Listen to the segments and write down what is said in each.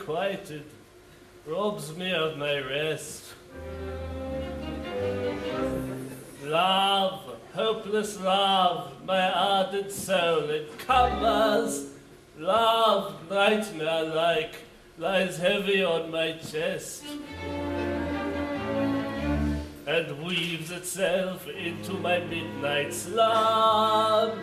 unrequited, robs me of my rest. Love, hopeless love, my ardent soul encumbers. Love, nightmare-like, lies heavy on my chest, and weaves itself into my midnight slumbers.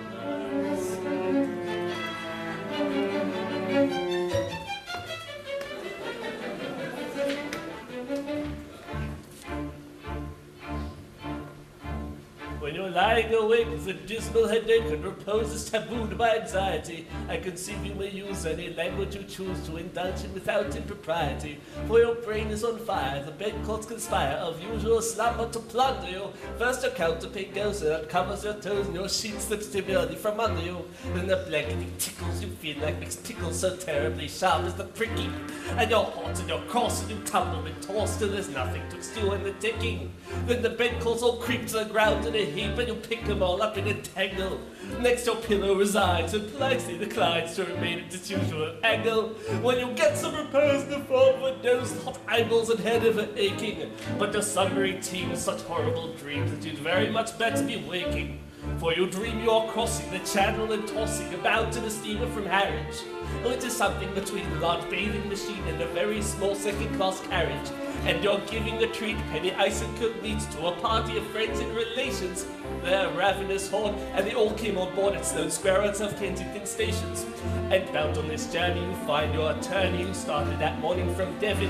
When you're lying awake with a dismal headache and repose is tabooed by anxiety, I conceive you may use any language you choose to indulge in without impropriety. For your brain is on fire, the bedclothes conspire of usual slumber to plunder you. First your counterpane goes and uncovers your toes, and your sheet slips demurely from under you. Then the blanketing tickles you feel like makes tickles so terribly sharp as the pricking. And you're hot and you're cross and you tumble and toss till there's nothing twixt you and the ticking. Then the bedclothes all creep to the ground in a heap, and you pick them all up in a tangle. Next your pillow resides and politely declines to remain at its usual angle. When you get some repose in the form of a nose, hot angles and head ever aching, but your summary teems such horrible dreams that you'd very much better be waking. For you dream you are crossing the channel and tossing about in a steamer from Harwich. Oh, it is something between a large bathing machine and a very small second-class carriage, and you're giving a treat, penny ice and cooked meats, to a party of friends and relations. They're ravenous horn, and they all came on board at Sloane Square and South Kensington stations. And bound on this journey you find your attorney who started that morning from Devon.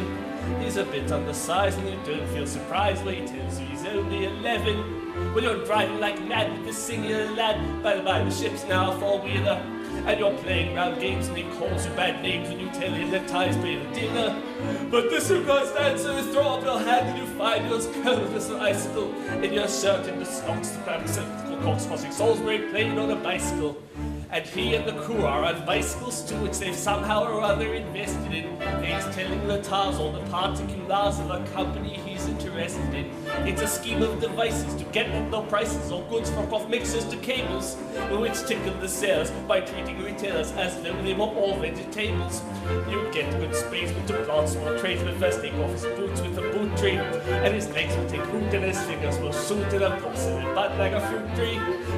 He's a bit undersized and you don't feel surprised when he tells you he's only 11. Well, you're driving like mad with this singular lad. By the by, the ship's now a four-wheeler, and you're playing round games and he calls you bad names when you tell him that time's paid the dinner. But this circumstance, so you throw up your hand and you find yours cold as an icicle in your shirt and the stocks, the purpose of Cox crossing Salisbury playing on a bicycle. And he and the crew are on bicycles too, which they've somehow or other invested in. He's telling the TARS all the particulars of a company he's interested in. It's a scheme of devices to get at low prices or goods from off mixers to cables, which tickle the sales by treating retailers as though they were all vegetables. You get good spaceman to plant small tradesmen first take off his boots with a boot tree, and his legs will take root and his fingers will shoot in a blossom and bud like a fruit tree.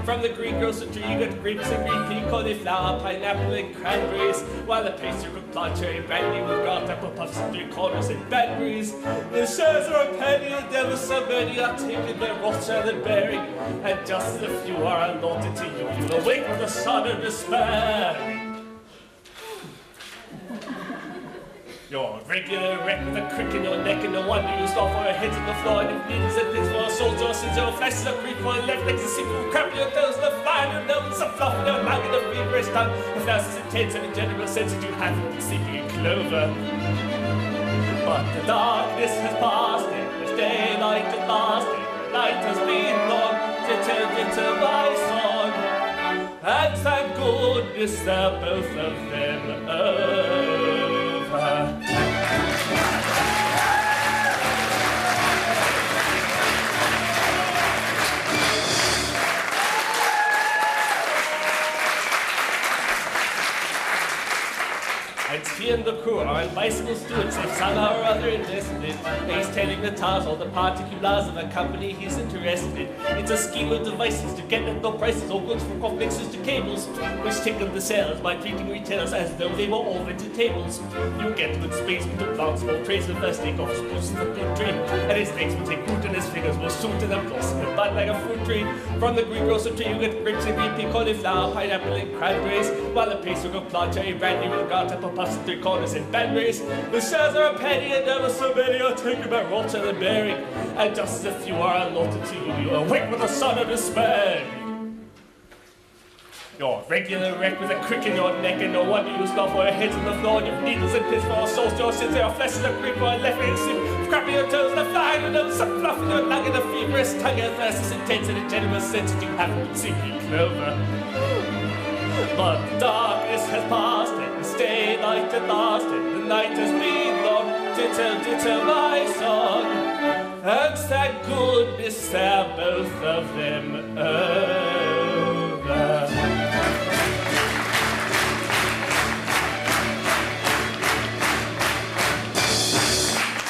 From the greengrocer tree you get grapes and green pea, cauliflower, pineapple and cranberries, while the pastry could plant cherry brandy with ground apple puffs and 3 corners and Banbury's. The shares are a penny and ever so many are taken by Rothschild and Baring, and just as a few are allotted to you, you'll awake with a sudden despair. You're a regular wreck with a crick in your neck and no wonder you start for your heads on the floor, and if needles and things for a soldier since your flesh is a creep for your left legs a simple crap your toes and a fly and your nose a fluff in your lung and a feverish tongue. The thirst is intense and in general sense that you haven't been sleeping in clover. But the darkness has passed and there's daylight at last, and the night has been long to my song. And thank goodness they're both of them over. And he and the crew are on bicycles too, and they've somehow or other invested in. He's telling the TARS all the particulars of a company he's interested in. It's a scheme of devices to get at low prices or goods from off mixers to cables, which tickle the sales by treating retailers as though they were all vegetables. You get good space with the plants, small tradesmen first take off his boots with a good tree, and his legs will take root and his fingers will shoot in a blossom and bud like a fruit tree. From the greengrocer tree you get grapes and green pea, cauliflower, pineapple and cranberries, while the pastry could plant cherry brandy with ground apple puffs and 3 corners and Banbury's. The shares are a penny and ever so many are taken by Rothschild and Baring, and just as a few are allotted to you, you awake with a son of despair. You're a regular wreck with a crick in your neck and no wonder you stop for your heads on the floor, and you've needles and pins for your souls, your sins, your flesh is a creep for your left leg sleep, crapping your toes and a fly and a nose, some fluff in your lung and a feverish tongue, and thirst is intense and a generous sense that you haven't been seeking clover. But the darkness has passed and the daylight at last, and the night has been long to my song, and thank goodness they're both of them over.